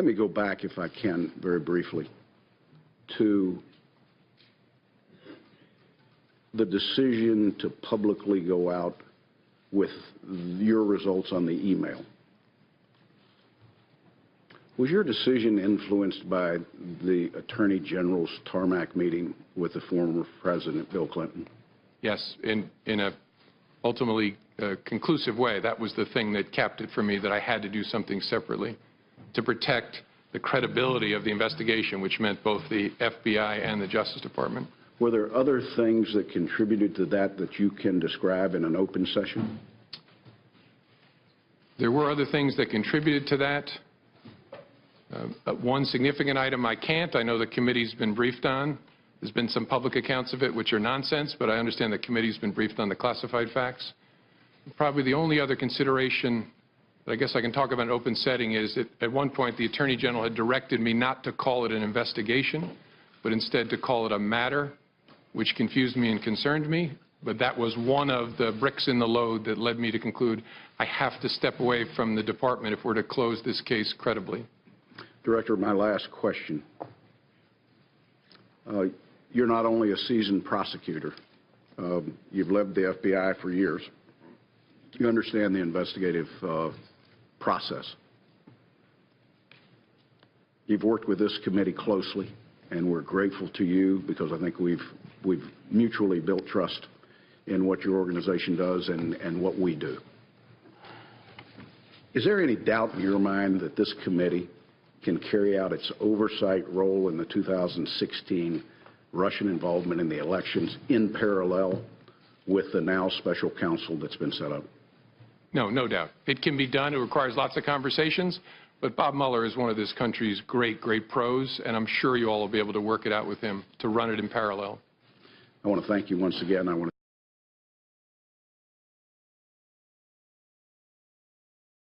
Let me go back, if I can, very briefly, to the decision to publicly go out with your results on the email. Was your decision influenced by the Attorney General's tarmac meeting with the former President Bill Clinton? Yes, in a ultimately conclusive way. That was the thing that capped it for me, that I had to do something separately to protect the credibility of the investigation, which meant both the FBI and the Justice Department. Were there other things that contributed to that that you can describe in an open session? There were other things that contributed to that. One significant item I can't. I know the committee's been briefed on. There's been some public accounts of it which are nonsense, but I understand the committee's been briefed on the classified facts. Probably the only other consideration that I guess I can talk about in an open setting is that at one point the Attorney General had directed me not to call it an investigation, but instead to call it a matter, which confused me and concerned me. But that was one of the bricks in the load that led me to conclude I have to step away from the department if we're to close this case credibly. Director, my last question. You're not only a seasoned prosecutor. You've led the FBI for years. You understand the investigative process. You've worked with this committee closely, and we're grateful to you because I think we've mutually built trust in what your organization does and what we do. Is there any doubt in your mind that this committee can carry out its oversight role in the 2016 Russian involvement in the elections in parallel with the now special counsel that's been set up? No, no doubt. It can be done. It requires lots of conversations. But Bob Mueller is one of this country's great pros, and I'm sure you all will be able to work it out with him to run it in parallel. I want to thank you once again. I want to